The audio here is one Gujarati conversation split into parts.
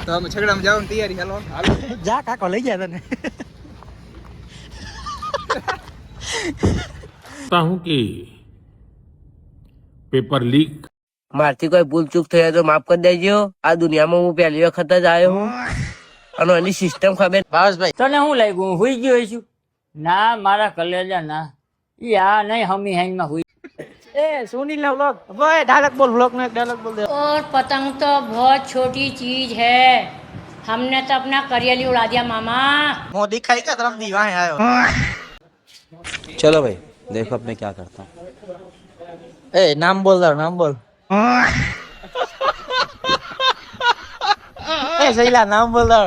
તો અમે છગડામાં જવાની તૈયારી. હાલો હાલો જા કાકો લઈ ગયા તને. हूं कि पेपर लीक મારથી કોઈ ભૂલ ચૂક થઈ તો માફ કરી દેજો. આ દુનિયામાં હું પહેલી વખત જ આવ્યો હું અને એની સિસ્ટમ ખબર. ભાવેશભાઈ તને હું લાગ્યું હું હુઈ ગયો છું? ના મારા કલેજા ના, ઈ આ નહીં હમી હાઈમાં હુઈ. એ સુनील ने व्लॉग भाई डायलॉग बोल, व्लॉग में एक डायलॉग बोल दे. और पतंग तो बहुत छोटी चीज है, हमने तो अपना करियली उड़ा दिया मामा. मुंह दिखाई का तरफ दी वहां आयो. चलो भाई देखो अब मैं क्या करता हूँ. ए नाम बोल दो, नाम बोल. ए सहीला नाम बोल दो.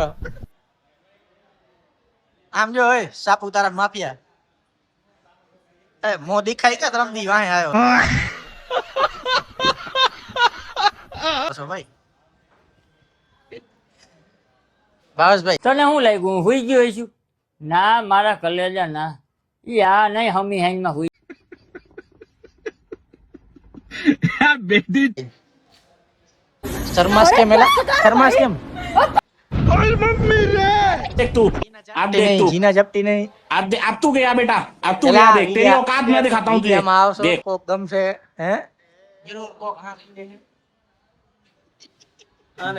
आम जो है सापुतारा माफिया. ए मुंह दिखाई का तरफ दी वहां आयो. बस भाई भावेशભાઈ તને હું લાગ્યું હું હુઈ ગયો છું? ના મારા કલેજા ના, ઈ આ નહીં હમી હાઈમાં હુઈ. शर्मास के मेला शर्मास के देख तू आप देख तू जीना जपटी नहीं. अब तू गया बेटा, अब तू गया. देख तेरी औकात मैं दिखाता हूँ तुझे. देख को दम से हैं.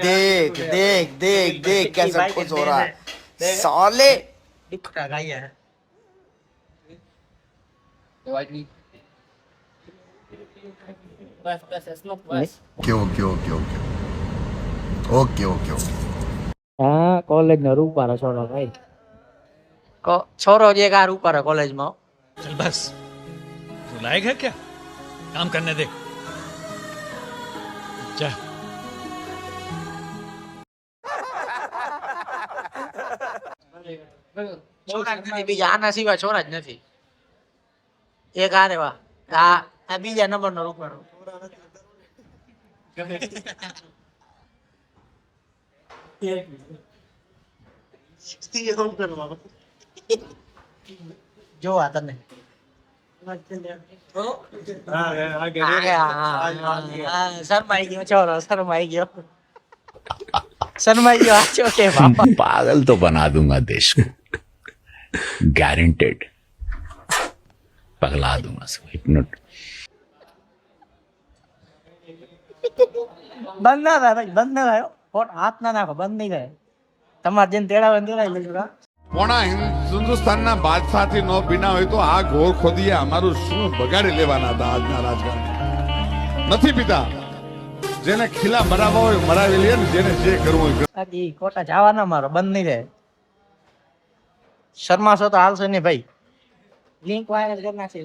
देख देख देख देख कैसा कुछ हो रहा है साले. दिखता गाया है. બસ બસ સ્લો બસ. Okay okay okay okay okay okay okay. हाँ कॉलेज નો રૂપારો છોરો ભાઈ. છોરો જે કા રૂપારો કોલેજ માં. चल बस तू लायक है क्या काम करने दे जा. છોરા નથી બીજા આના સિવાય છોરા જ નથી. એક આ રેવા આ બીજા નંબર નો રૂપારો. જો આ તને શરમાઈ ગયો છોરો, શરમાઈ ગયો. શરમાઈ ગયો આચો કે બાપા. पागल तो बना दूंगा देश को गारंटेड. पगला दूंगा इसको हिप्नोट. બંધ ના થાય ભાઈ, બંધ ના થાય. હાથ ના નાખો, બંધ નહીં થાય. તમારે જેને તેડાવે તેડાવી લેજો. પોણા હિન્દુસ્તાનના બાદશાહથી નો બિના હોય તો આ ઘોર ખોદીએ અમારું શું બગાડી લેવાના હતા આજના રાજકારણ. નથી પિતા, જેને ખીલા મરાવવા હોય મરાવી લે ને, જેને જે કરવું હોય. બાકી ખોટા જવા ના મારો, બંધ નહીં થાય. શર્માશો તો હાલશે નહીં ભાઈ. લિંક વાયરલ કરી નાખશે.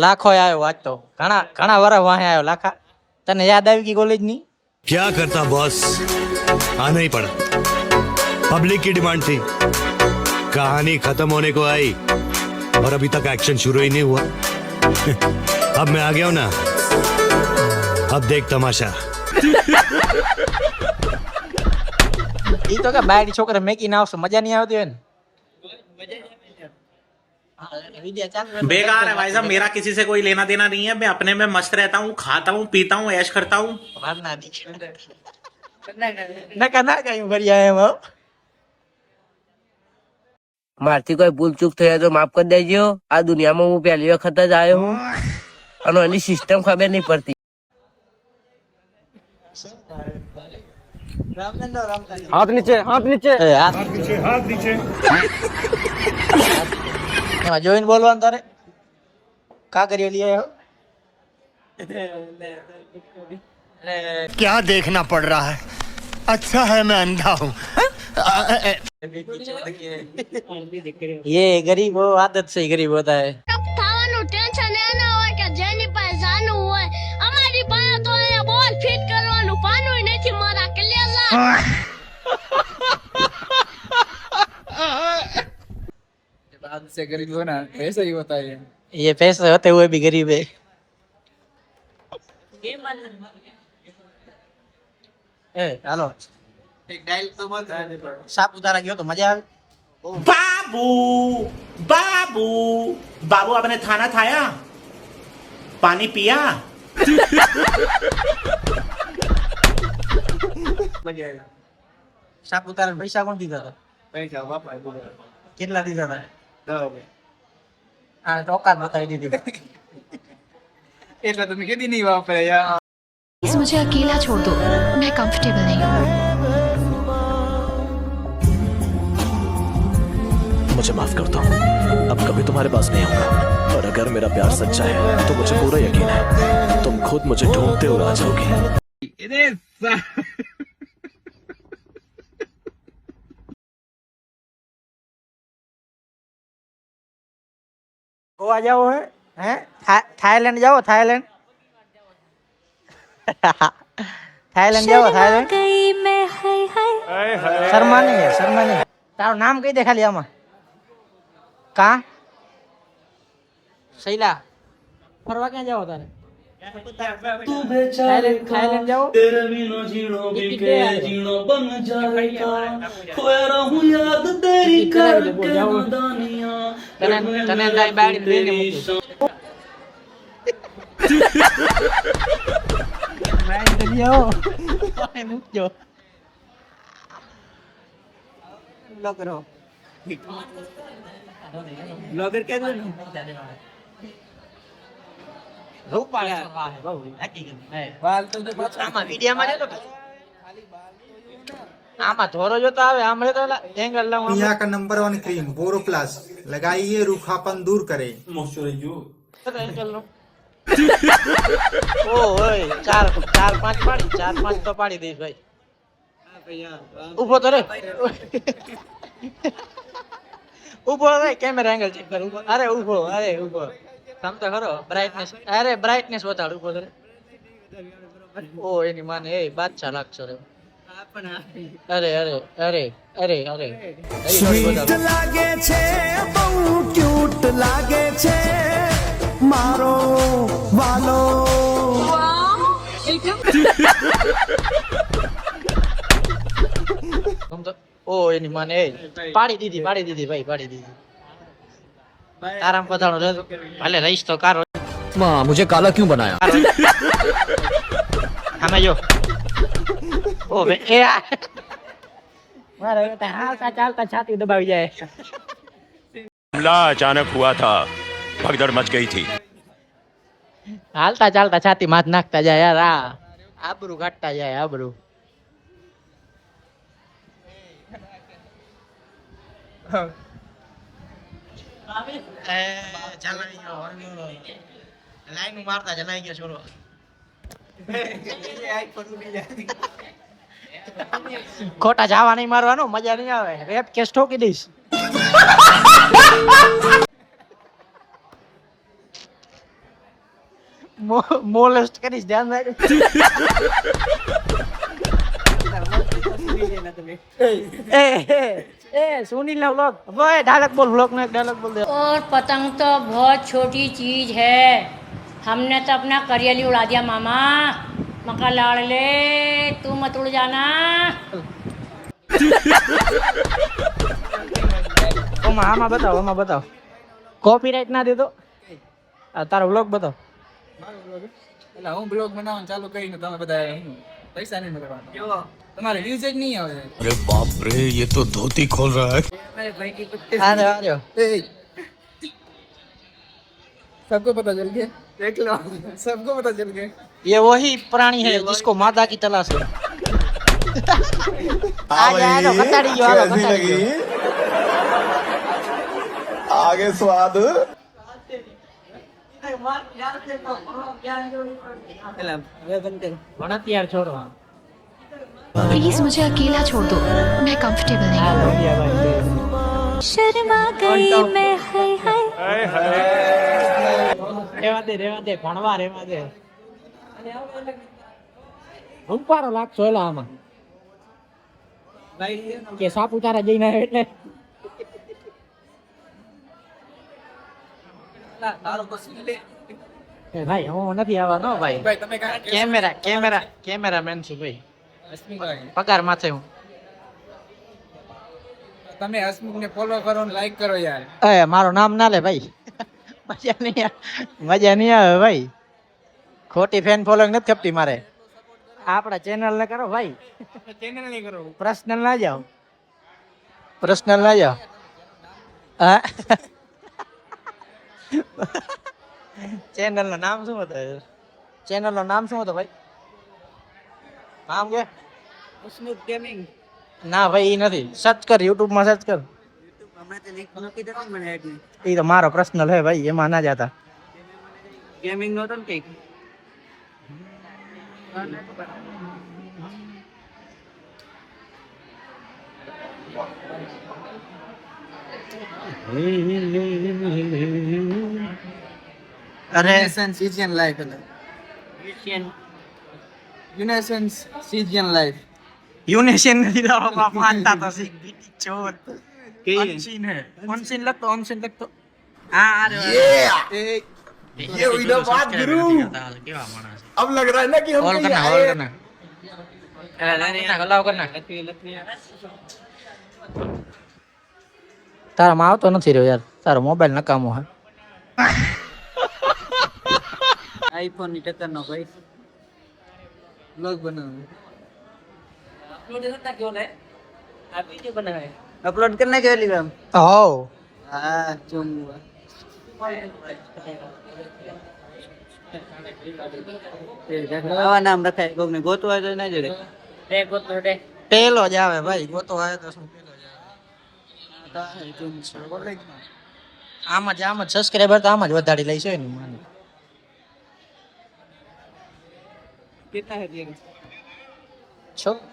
લાખો આવ્યો આજ તો, ઘણા ઘણા વર્ષ વાહે આવ્યો લાખા. તને યાદ આવી ગઈ કોલેજ ની? क्या करता बॉस, आना ही पड़ा. पब्लिक की डिमांड थी, कहानी खत्म होने को आई और अभी तक एक्शन शुरू ही नहीं हुआ. अब मैं आ गया हूं ना, अब देख तमाशा. ઈ તો કે બાયડી છોકરા મેકીને આવશે, મજા નહીં આવતી હોય ને. बेकार है भाई साहब, मेरा किसी से कोई लेना देना नहीं है. मैं अपने में मस्त रहता हूँ, खाता हूँ, पीता हूँ, ऐश करता हूँ. નકા ના કઈ ભર્યા એમ. મારથી કોઈ ભૂલ ચૂક થઈ તો માફ કરી દેજો. આ દુનિયામાં હું પહેલી વખત જ આવ્યો હું અને એની સિસ્ટમ ખબર નહીં પડતી. હાથ નીચે, હાથ નીચે, હાથ નીચે, હાથ નીચે. એમાં જોઈને બોલવાનું તારે. કા કરી લીએ? क्या देखना पड़ रहा है, अच्छा है मैं अंधा हूँ. ये गरीब हो, आदत से ही गरीब होता है. ખાવાનું ટેન્શન એ ના હોય કે જેની પાસે જાનું હોય. અમારી પાસે તો અહીંયા બોલ ફિટ કરવાનું પાનું નથી મારા કલેજા. बाद से गरीब हो ना, ऐसा ही होता है. ये पैसे होते हुए भी गरीब है. ए હાલો એક ડાયલ તો મત સાપુતારા ગયો તો મજા આવે. बाबू बाबू बाबू आपने खाना खाया, पानी पिया? સાપુતારા પૈસા કોણ દીધા હતા? પૈસા બાપા કેટલા દીધા હતા? હા ટોકા બતાવી દીધી. એટલે તમે કીધી નહીં વાપરે યાર. मुझे अकेला छोड़ दो मैं कंफर्टेबल नहीं हूँ मुझे माफ कर दो अब कभी तुम्हारे पास नहीं आऊंगा और अगर मेरा प्यार सच्चा है तो मुझे पूरा यकीन है तुम खुद मुझे ढूंढते हुए आ जाओगे गोवा जाओ है हैं? थाईलैंड जाओ थाईलैंड थाईलैंड जाओ थाईलैंड शर्मा नहीं है शर्मा नहीं. તારું નામ કઈ દે ખાલી આમાં. કા શૈલા ફરવા ક્યાં જાવ તારે? થાઈલેન્ડ જાઓ. તને તારી બાળી લઈને મૂકું. બાળી લઈ આવો. મૂકજો. બ્લોગર બ્લોગર કે આમાં ધોરો જોતો આવે આમ તો એંગલ લાવું. दुनिया का नंबर 1 क्रीम बोरोप्लस लगाइए रूखापन दूर करे. ઓ ઓય ચાર પાંચ તો પાડી દઈશ ભાઈ. ઉભો તો રે ઉભો રે કેમેરા એંગલ ચેક કર. અરે ઉભો કામ તો ખરો. બ્રાઇટનેસ બતાડ. ઉભો તો રે. ઓ એની માને એ બાદશાહ લાગશો રે. અરે સ્વીટ લાગે છે બહુ ક્યુટ લાગે છે મારો વાલો. ઓ એની માને પાડી દીધી ભાઈ પાડી દીધી. તારામ પધારો ભલે રહીશ તો કારો. माँ मुझे काला क्यों बनाया આમાં જો ઓ બે એ મારે બેટા હાલતા ચાલતા છાતી દબાવી જાય. हमला अचानक हुआ था भगदड़ मच गई थी હાલતા ચાલતા છાતી માથ નાખતા જાય યાર. આ આબરૂ કાઢતા જાય આબરૂ. લાઈન મારતા જલાઈ ગયો છોરો. ખોટા જાવા નહીં મારવાનો, મજા નહીં આવે. રેપ કેસ ઠોકી દઈશ. મોલેસ્ટ કરીશ, ધ્યાન રાખજો. सुनील ना व्लॉग वो डायलॉग बोल. व्लॉग में एक डायलॉग बोल दे. और पतंग तो बहुत छोटी चीज है हमने तो अपना करियली उड़ा दिया मामा मका लाड़ ले तू मत उड़ जाना. આમાં બતાવો કોપીરાઈટ ના દેતો. તારો વ્લોગ બતાવો. એટલે હું બ્લોગ બનાવવાનું ચાલુ કરીને તમે બધા પૈસા નહીં મળવાના. તમારે વ્યૂઝ જ નહીં આવે. अरे बाप रे ये तो धोती खोल रहा है. आ जाओ. सबको पता चल गया. देख लो सबको पता चल गया. ये वही प्राणी है जिसको मादा की तलाश है. आगे कताड़ी जो आगे स्वाद तैयार छोड़ो. प्लीज मुझे अकेला छोड़ दो मैं कंफर्टेबल नहीं हूँ. शर्मा गई मैं રેવા દે ભણવા રેવા દે. રૂપારો લાગશો એલા આમાં કે સાપુતારા જઈને આવ્યો એટલે. ભાઈ હું નથી આવવાનો ભાઈ. તમે કેમેરામેન છું ભાઈ. હસમુખભાઈ પગાર માથે હું. તમે હસમુખને ફોલો કરો ને લાઈક કરો યાર. એ મારું નામ ના લે ભાઈ. મજા નહીં આવે ભાઈ. ખોટી ફેન ફોલોઈંગ નથી ખપતી મારે. આપણા ચેનલ ને કરો ભાઈ, ચેનલ નહીં કરો. પર્સનલ ના જાઓ, પર્સનલ ના જાઓ. હા ચેનલ નું નામ શું હતું? ચેનલ નું નામ શું હતું ભાઈ? નામ કે સ્મૂથ ગેમિંગ. ના ભાઈ, એ નથી. સર્ચ કર, યુટ્યુબ માં સર્ચ કર. હમણાં તે લિંક મૂકી દે મને એડ ની. એ તો મારો પર્સનલ હે ભાઈ, એમાં ના જાતા. ગેમિંગ નો તો ને કઈક. અરે સીઝન લાઈફ એટલે યુનેસન્સ સીઝન લાઈફ. યુનેશન નથી તારો બાપ માનતા તો સી બીટી ચોર અનસીન હે. અનસીન લખતો, અનસીન લખતો. હા અરે ये हुई ना बात गुरु. કેવા માણસ. अब लग रहा है ना कि हम હોલ कहीं કરના, आए હોલ हैं. કરના. ના ગલાવ કરના. તારા માં આવતો નથી રહ્યો યાર, તારો મોબાઈલ નકામો હે. આઈફોન ની ટક્કર નો ભાઈ. બ્લોગ બનાવો. अपलोड करने के लिए हम. હો हाँ चुम्बा. આવા નામ રખાય કોક ને ગોતવા તો ના જડે. પેલો જ આવે ભાઈ, ગોતો આવે તો શું પેલો જ આવે. આમ જ સબસ્ક્રાઇબર તો આમ જ વધારી લઈશ ને માને. कितना है ये?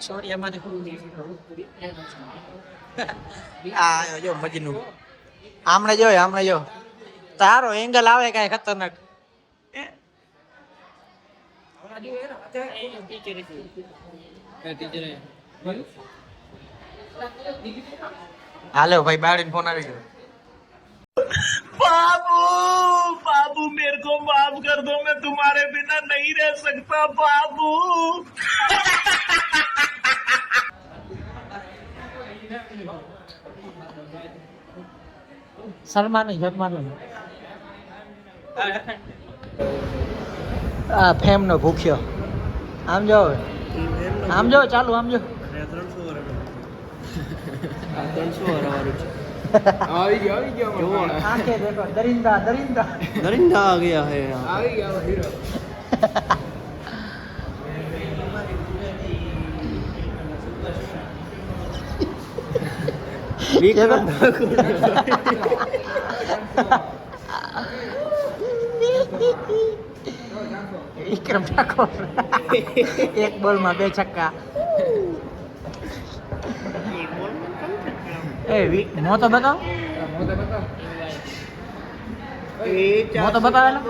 છોરી અમારે આ જો મજનુ આમણે જો તારો એંગલ આવે કાંઈ ખતરનાક. હાલો ભાઈ, બાળીને ફોન આવી ગયો. बाबू बाबू मेरे को माफ कर दो, मैं तुम्हारे बिना नहीं रह सकता बाबू. શર્માનું આ ફેમ નો ભૂખ્યો. આમ જો ચાલુ આમ જો. આવી ગયો આંખે દેખો, દરિંદા दरिंदा आ गया है. આવી ગયો હીરો. વિક્રમ ઠાકોર. એક બોલ માં 2 છક્કા. મો તો બતાવ, મો તો બતાવે ને.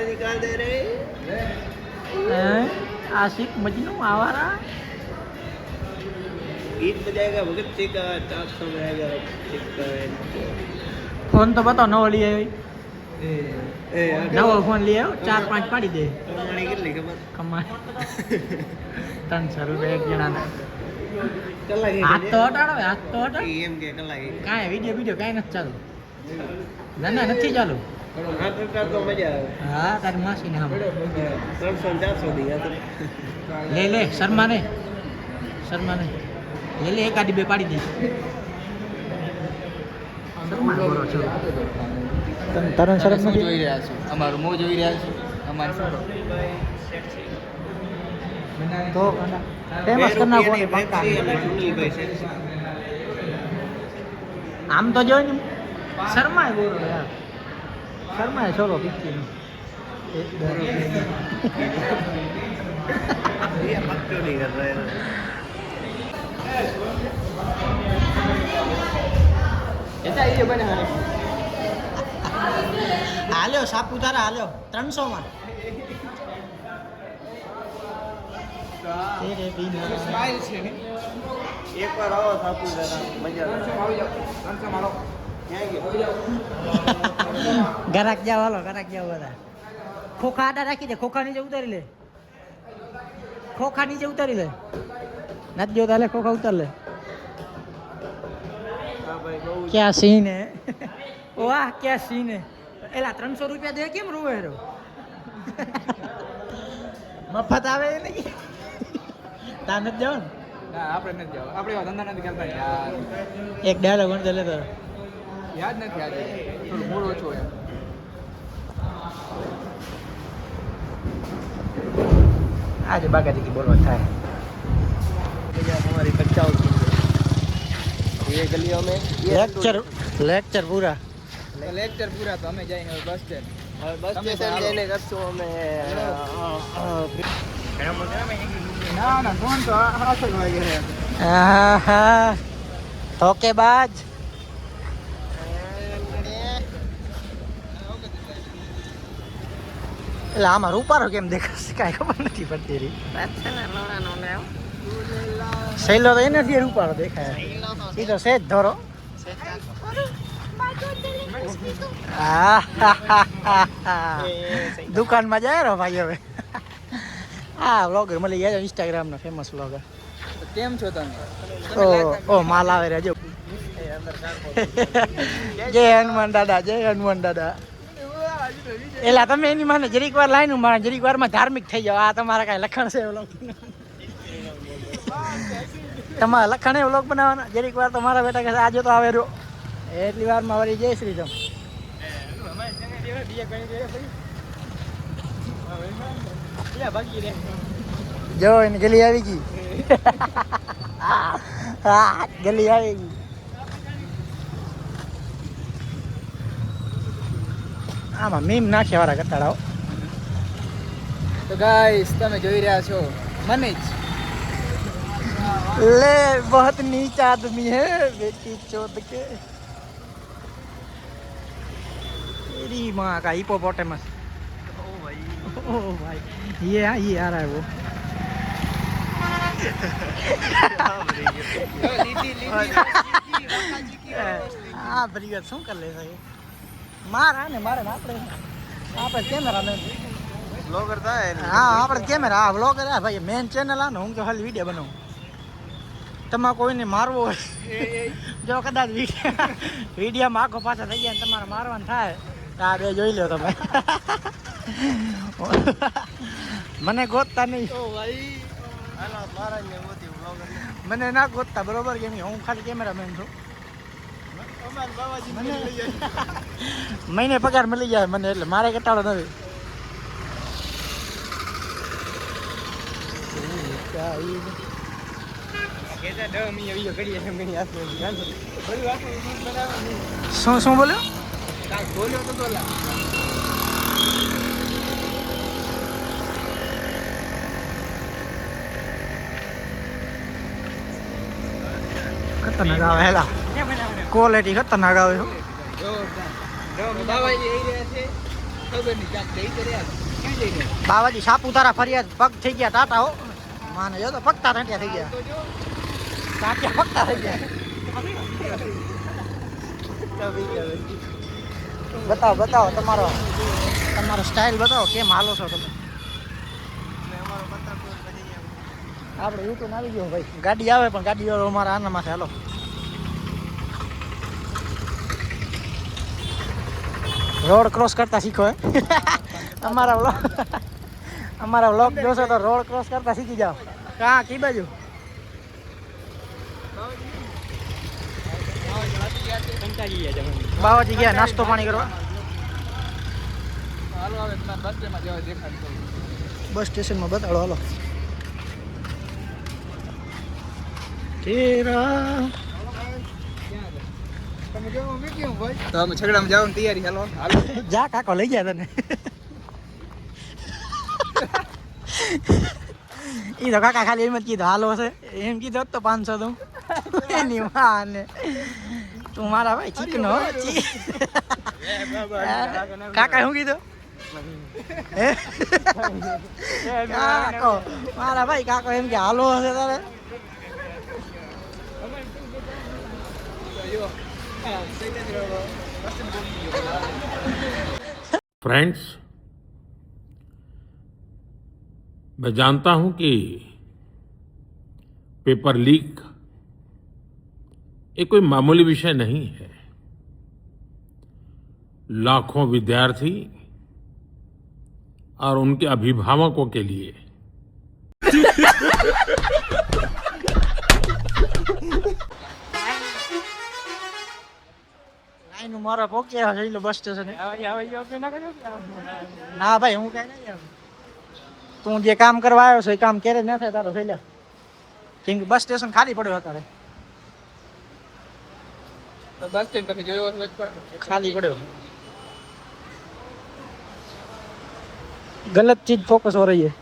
निकाल दे रहे. આશિક મજનુ આવારા. गीत बजाएगा भगत सिंह का, 400 में आएगा. ફોન તો બતાવ, નવો લઈ આવ્યો. નવો ફોન લઈ આવ્યો, 4-5 પાડી દે. કમાણી કેટલી ખબર? કમાય 300 રૂપિયા એક જણાના. કલાક હાથ તો હટાડો, હાથ તો હટાડ. એમ કે કલાક કાંઈ વિડીયો કાંઈ નથી ચાલુ. ના નથી ચાલુ. હાથ ઉતાર તો મજા આવે. હા, તારી માસીને સામે 300 400 દી હાથ. લે શર્માને લે એકાદી 2 પાડી દે. તરણ શરમ શું જોઈ રહ્યા છો? અમારું મોં જોઈ રહ્યા છો? અમારે શું? તો ફેમસ કરી નાખો ને પક્કા. આમ તો જોઈ ને શર્માય બોલો યાર, શર્માય છોરો પિક્ચર નો. હાલ્યો સાપુતારા, હાલ્યો 300 માં. સ્માઈલ છે ને એકવાર આવો સાપુતારા મજા આવી જાવ. 300 મારો ક્યાં ગયો? ગરાક જાવ, હાલો ગરાક જાવ બધા. ખોખા આડા રાખી દે, ખોખા નીચે ઉતારી લે. નથી જોતા, લે ખોખા ઉતાર લે. ક્યાં સીન હે, વાહ ક્યાં સીન હે. એલા 300 રૂપિયા દે, કેમ રોવે રો? મફત આવે નહીં. તાર નથી જવાનું ના આપણે નથી જવા, આપણે એવા ધંધા નથી કરતા યાર. એક ડાયલોગ વણતો લેતો યાદ નથી આજે, થોડું મૂળ ઓછું એમ. આજે બાગાજી બોલવા થાય हमारी बच्चा ये गलियों में લેક્ચર પૂરા લેક્ચર પૂરા તો અમે જઈને હવે બસ સ્ટેન્ડ. बस स्टेशन जाने करશું અમે ના ના ફોન તો હાથે જ વાગે છે. આહા ધોકેબાજ એટલે આમાં રૂપારો કેમ દેખાશે કાંઈ ખબર નથી પડતી રહી સહેલો તો એનાથી રૂપારો દેખાય એ તો સેજ ધોરો દુકાનમાં જાય રો ભાઈ હવે હા વ્લોગર મળી ગયા ઇન્સ્ટાગ્રામ ના ફેમસ વ્લોગર કેમ છો તમે? ઓ માલ આવે રહેજો જય હનુમાન દાદા જય હનુમાન દાદા એલા તમે એની માને જરીક વાર લાઈન મારે જરીક વાર માં ધાર્મિક થઈ જાવ આ તમારા કઈ લખણ છે વ્લોગ તમારા લખણ વ્લોગ બનાવવાના જરીક વાર તમારા બેટા કહે આજે તો આવે રહ્યો એટલી વાર માં વળી જય શ્રી રામ જો એની ગલી આવી ગઈ હા ગલી આવી ગઈ આમાં મીમ નાખ્યા વાળા કટાડાઓ તો ગાઈસ તમે જોઈ રહ્યા છો મને જ ले बहुत नीच आदमी है बेटी चोद के तेरी माँ का हिपोपोटेमस ओ भाई ये आ रहा है वो हाँ बड़ी શું કર લે છે મારા ને મારે આપણે કેમેરામેન ब्लॉगर था હા આપણે કેમેરા વ્લોગર આ ભાઈ મેન ચેનલ આ ને હું તો ખાલી વિડીયો બનાવું તમારે કોઈને મારવો હોય જો કદાચ વિડીયોમાં આખો પાછા થઈ ગયા ને તમારે મારવાનું થાય તો આ બે જોઈ લો તમે મને ગોતતા નહીં મને ના ગોતતા બરોબર કેમ કે હું ખાલી કેમેરામેન છું મહિને પગાર મળી જાય મને એટલે મારે ઘટાડો નથી શું બોલ્યો ખતરનાક આવે હેલા ક્વોલિટી ખતરનાક આવે બાવાજી સાપુતારા ફરિયાદ પગ થઈ ગયા ટાટા હો માને જો તો પગતા ટાંટિયા થઈ ગયા ટાંટિયા પગતા થઈ ગયા બતાવો તમારો સ્ટાઇલ બતાવો કેમ હાલો છો તમે આપણે યુટ્યુબ આવી ગયો ભાઈ ગાડી આવે પણ ગાડી વાળો અમારા આના માથે હાલો રોડ ક્રોસ કરતા શીખો અમારા વ્લોગ જોશો તો રોડ ક્રોસ કરતા શીખી જાઓ કાં કી બાજુ બાવાજી ગયા નાસ્તો પાણી કરવા બસ સ્ટેશનમાં બતાડો હાલો તો અમે છગડામાં જવાની તૈયારી હાલો જા કાકો લઈ ગયા તને ઈ તો કાકા ખાલી એમ જ કીધું હાલો છે એમ કીધું તો 500 દઉં એની માને તું મારા ભાઈ ચીકનો કાકા શું કીધું કાકો મારા ભાઈ કાકો એમ કે હાલો હશે તારે फ्रेंड्स, मैं जानता हूं कि पेपर लीक ये कोई मामूली विषय नहीं है। लाखों विद्यार्थी और उनके अभिभावकों के लिए મારા પોક્યા છે એટલે બસ સ્ટેશન ના ભાઈ હું કઈ નહીં આવું. તું જે કામ કરવા આવ્યો છો એ કામ ક્યારે ના થાય તારો થઈ લે. કેમ કે બસ સ્ટેશન ખાલી પડ્યો અત્યારે, બસ સ્ટેન્ડ તમે જોયો હશે પણ ખાલી પડ્યો. गलत चीज फोकस हो रही है.